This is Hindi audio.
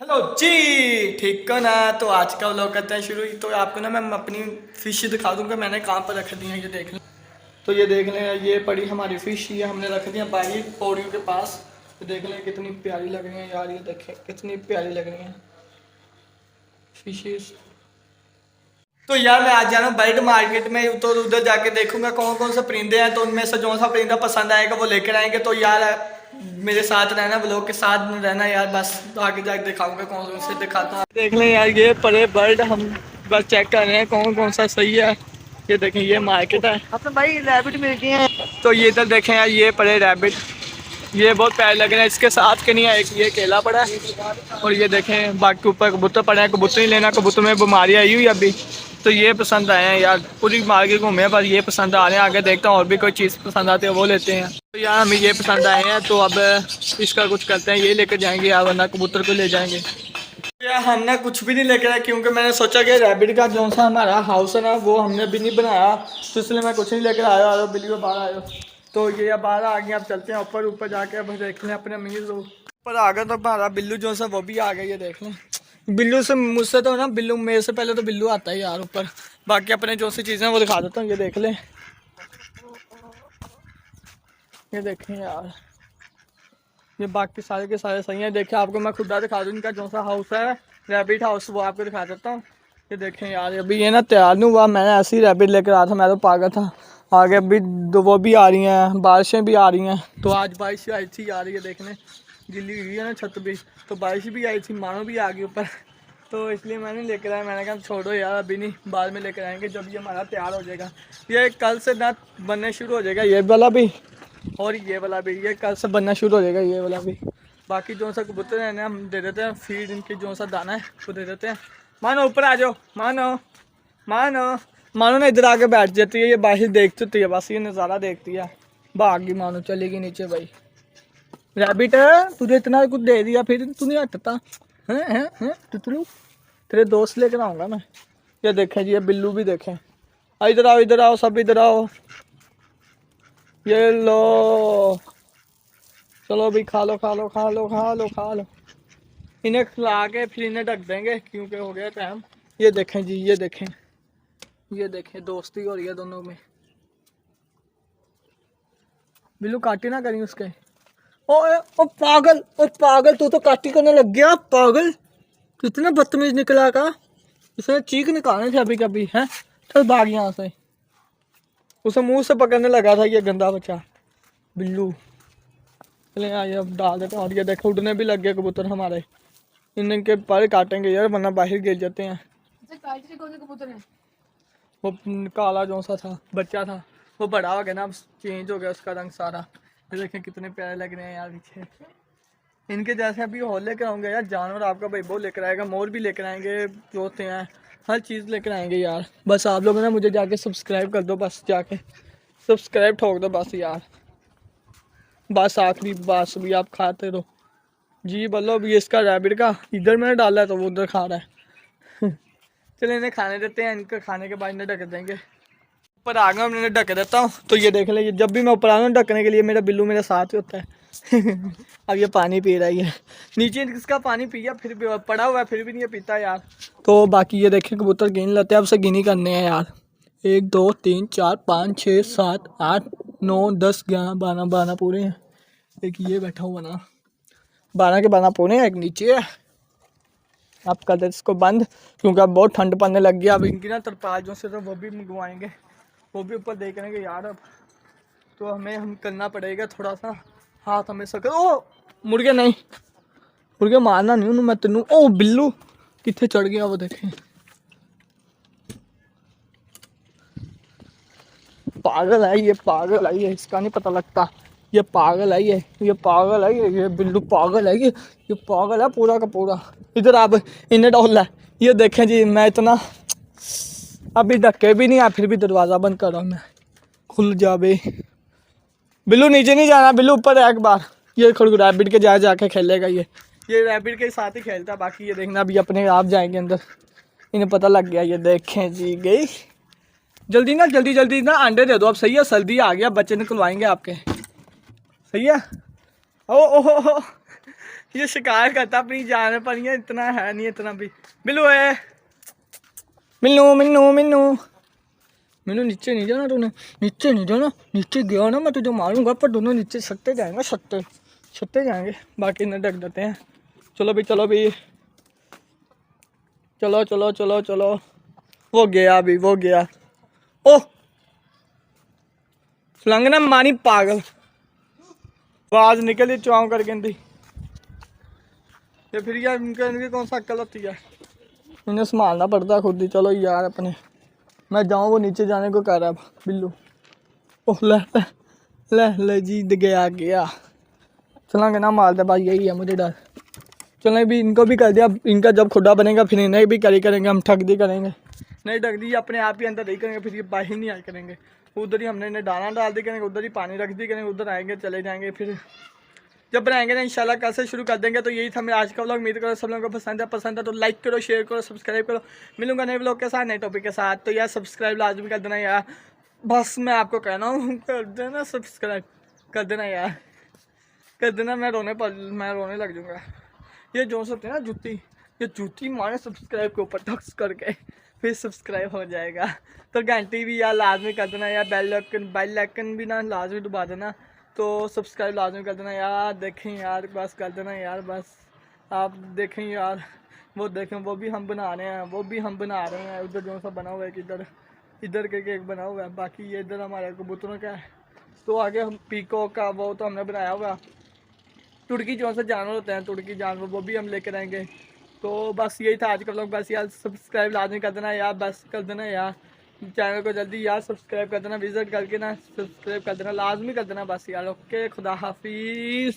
हेलो जी। ठीक हो ना। तो आज का व्लॉग करते हैं शुरू। तो आपको ना मैं अपनी फ़िश दिखा दूंगा मैंने कहाँ पर रख दी है, ये देख लें। तो ये देख लें, ये पड़ी हमारी फ़िश, ये हमने रख दी है बाहर पौड़ियों के पास। तो देख लें कितनी प्यारी लग रही है यार, ये देखें कितनी प्यारी लग रही हैं फिशेस। तो यार मैं आज जा रहा हूँ बर्ड मार्केट में, तो उधर जाके देखूंगा कौन कौन से परिंदे हैं। तो उनमें से जो सा परिंदा पसंद आएगा वो लेकर आएंगे। तो यार मेरे साथ रहना, ब्लॉग के साथ रहना यार। बस आगे जाके दिखाऊंगा कौन कौन से दिखाता हूँ। देख लें यार, ये पड़े बर्ड हम बस चेक कर रहे हैं कौन कौन सा सही है। ये देखें, ये मार्केट है। अब तो भाई रैबिट मिल गए हैं। तो ये इधर देखें यार, ये पड़े रैबिट, ये बहुत प्यारे लग रहे हैं। इसके साथ के नहीं है, एक ये केला पड़ा है। और ये देखें बाकी ऊपर कबूतर पड़े हैं। कबूतर नहीं लेना, कबूतर में बीमारी आई हुई अभी। तो ये पसंद आए हैं यार, पूरी मार्केट घूमे पर ये पसंद आ रहे हैं। आगे देखता हूँ और भी कोई चीज़ पसंद आती है वो लेते हैं। तो यार हमें ये पसंद आए हैं, तो अब इसका कुछ करते हैं, ये लेकर जाएंगे यार, वरना कबूतर को ले जाएंगे। यार हमने कुछ भी नहीं लेकर आया, क्योंकि मैंने सोचा कि रैबिट का जो सा हमारा हाउस है ना वो हमने भी नहीं बनाया, तो इसलिए मैं कुछ नहीं लेकर आया। और बिल्ली बाहर आयो, तो ये अब बाहर आ गए। अब चलते हैं ऊपर, ऊपर जाके अब देख लें अपने अमीर लोग ऊपर आ गए। तो हमारा बिल्लू जो सा वो भी आ गया, ये देख लें। बिल्लू से मुझसे तो ना बिल्लू, मेरे से पहले तो बिल्लू आता है यार ऊपर। बाकी अपने जो सी चीज़ें वो दिखा देता हूँ, ये देख लें। ये देखें यार, ये बाकी सारे के सारे सही हैं। देखिए आपको मैं खुदा दिखा दूँ इनका जो सा हाउस है, रैबिट हाउस, वो आपको दिखा देता हूँ। ये देखें यार, अभी ये ना तैयार नहीं हुआ, मैंने ऐसे ही रैबिट लेकर आया था, मैं तो पागल था। आगे अभी वो भी आ रही हैं, बारिशें भी आ रही हैं। तो आज बारिश आई थी यार, ये देखने गिल्ली हुई है ना छत भी, तो बारिश भी आई थी, मानो भी आ गई ऊपर। तो इसलिए मैंने लेकर आया। मैंने कहा छोड़ो यार, अभी नहीं, बाद में लेकर आएंगे जब ये हमारा तैयार हो जाएगा। ये कल से ना बनने शुरू हो जाएगा, ये वाला भी और ये वाला भी, ये कल से बनना शुरू हो जाएगा, ये वाला भी। बाकी जो सा कबूतर है ना हम दे देते हैं फीड, इनके जो सा दाना है वो दे देते हैं। मानो ऊपर आ जाओ, मानो मानो मानो ना इधर आके बैठ जाती है, ये बाहर देखती होती है, बस ये नज़ारा देखती है। भागी मानो चलेगी नीचे भाई। रैबिट तुझे इतना कुछ दे दिया फिर तू नहीं हटता है टुटलू, तेरे दोस्त लेकर आऊँगा मैं। ये देखें जी, ये बिल्लू भी देखें। इधर आओ, इधर आओ, सब इधर आओ। ये लो, चलो भी खा लो, खा लो, खा लो, खा लो, खा लो। इन्हें खिला के फिर इन्हें ढक देंगे, क्योंकि हो गया टाइम। ये देखें जी, ये देखें, ये देखें, दोस्ती हो रही है दोनों में। बिल्लू काटी ना करी उसके। ओ पागल, ओ पागल, तू तो काटी करने लग गया पागल। कितना बदतमीज निकला का, उसने चीख निकालने थे अभी कभी हैं। चल भाग यहाँ से, उसे मुंह से पकड़ने लगा था ये गंदा बच्चा बिल्लू। चले यार, ये अब डाल देते हैं। और ये देखो उड़ने भी लग गए कबूतर हमारे, इनके पर काटेंगे यार वरना बाहर गिर जाते हैं। कबूतर है वो काला जो सा था बच्चा था, वो बड़ा हो गया ना, अब चेंज हो गया उसका रंग सारा। ये देखें कितने प्यारे लग रहे हैं यार पीछे। इनके जैसे अभी और लेकर आऊँगा यार जानवर, आपका भाई वो लेकर आएगा, मोर भी लेकर आएंगे, जो होते हैं हर चीज़ लेकर आएंगे यार। बस आप लोग ना मुझे जाके सब्सक्राइब कर दो, बस जाके सब्सक्राइब ठोक दो बस यार। बस आखिरी बात भी आप खाते रहो जी। बोलो अभी इसका रैबिट का इधर मैंने डाला है तो वो उधर खा रहा है। चलिए इन्हें खाने देते हैं, इनके खाने के बाद इन्हें ढक देंगे। ऊपर आ गया, मैं ढक देता हूँ। तो ये देख ले, जब भी मैं ऊपर आ रहा हूँ ढकने के लिए मेरा बिल्लू मेरे साथ ही होता है। अब ये पानी पी रही है, नीचे इसका पानी पिया फिर भी पड़ा हुआ है, फिर भी नहीं पीता यार। तो बाकी ये देखें कबूतर गिन लेते हैं, अब से गिनी करने हैं यार। 1 2 3 4 5 6 7 8 9 10 11 12 12 पूरे हैं। एक ये बैठा हुआ ना, 12 के 12 पूरे हैं। एक नीचे है, अब कर देते इसको बंद, क्योंकि अब बहुत ठंड पड़ने लग गया। अब इनकी ना तरपाल से तो वो भी मंगवाएंगे, वो भी ऊपर देखेंगे यार। अब तो हम करना पड़ेगा थोड़ा सा, हाथ हमें सक। ओ मुर्गे नहीं, मुर्गे मारना नहीं मैं तेनू। ओ बिल्लू कितने चढ़ गया वो देखें, पागल है ये, पागल है ये, इसका नहीं पता लगता। ये पागल है ये पागल है ये बिल्लू पागल है ये पागल है पूरा का पूरा। इधर आप इन्हें डोल है। ये देखें जी, मैं इतना अभी ढके भी नहीं है, फिर भी दरवाज़ा बंद कर रहा हूँ मैं। खुल जा बे बिल्लू, नीचे नहीं जाना बिल्लू, ऊपर है एक बार। ये खुद रैबिट के जाके खेलेगा ये रैबिट के साथ ही खेलता है। बाकी ये देखना अभी अपने आप जाएंगे अंदर, इन्हें पता लग गया। ये देखें जी गई, जल्दी ना जल्दी जल्दी ना अंडे दे दो अब, सही है, सर्दी आ गया, बच्चे निकलवाएंगे आपके, सही है। ओ ये शिकार करता अपनी जान पर, ये इतना है नहीं, इतना भी। बिल्लू है, मिन्नू मिन्नू मिन्नू मिन्नू, नीचे नहीं जाना तूने, नीचे नहीं जाना, नीचे गया ना मैं तुझे मारूंगा। पर दोनों नीचे सट्टे जाएंगे, सट्टे सट्टे जाएंगे, बाकी इन्हें ढक देते हैं। चलो भी, चलो भी, चलो चलो चलो चलो। वो गया भी, वो गया। ओह सुलंग ना मानी पागल, आवाज निकली चौंक करके थी। ये फिर यार इनकी कौन सा अक्ल होती है, इन्हें संभालना पड़ता खुद ही। चलो यार अपने, मैं जाऊँ, वो नीचे जाने को कह रहा है बिल्लू। ओह ले ले ले जी, गया गया। चलेंगे ना मारते भाई, यही है मुझे डर। चलें भी, इनको भी कर दिया, इनका जब खुदा बनेगा फिर इन्हें भी करेंगे हम, ठग दी करेंगे। नहीं ढक दी, अपने आप ही अंदर नहीं करेंगे, फिर ये बाहर नहीं आए करेंगे। उधर ही हमने इन्हें दाना डाल दी करेंगे, उधर ही पानी रख दी करेंगे, उधर आएंगे चले जाएंगे। फिर जब बनाएंगे ना इंशाल्लाह कल से शुरू कर देंगे। तो यही था मेरा आज का व्लॉग। उम्मीद करो सब लोगों को पसंद है तो लाइक करो, शेयर करो, सब्सक्राइब करो। मिलूंगा नए व्लॉग के साथ, नए टॉपिक के साथ। तो यार सब्सक्राइब लाजमी कर देना यार, बस मैं आपको कहना हूँ, कर देना सब्सक्राइब, कर देना यार, कर देना। मैं रोने लग जाऊँगा। ये जो होते हैं ना जुत्ती, ये जूती मारे सब्सक्राइब के ऊपर टक्स करके, फिर सब्सक्राइब हो जाएगा। तो घंटी भी यार लाजमी कर देना यार, बेल आइकन भी ना लाजमी दबा देना। तो सब्सक्राइब लाजमी कर देना यार। देखें यार, बस कर देना यार, बस आप देखें यार, वो देखें, वो भी हम बना रहे हैं, वो भी हम बना रहे हैं। उधर जो सा बना हुआ है कि इधर के एक बना हुआ है, बाकी ये इधर हमारे कबूतरों का है। तो आगे हम पीकॉक का वो तो हमने बनाया हुआ। तुर्की जो सा जानवर होते हैं, तुर्की जानवर, वो भी हम लेकर आएंगे। तो बस यही था आज का व्लॉग। बस यार सब्सक्राइब लाजमी कर देना यार, बस कर देना यार, चैनल को जल्दी यार सब्सक्राइब कर देना, विजिट करके ना सब्सक्राइब कर देना, लाजमी कर देना बस यार। ओके, खुदा हाफिज़।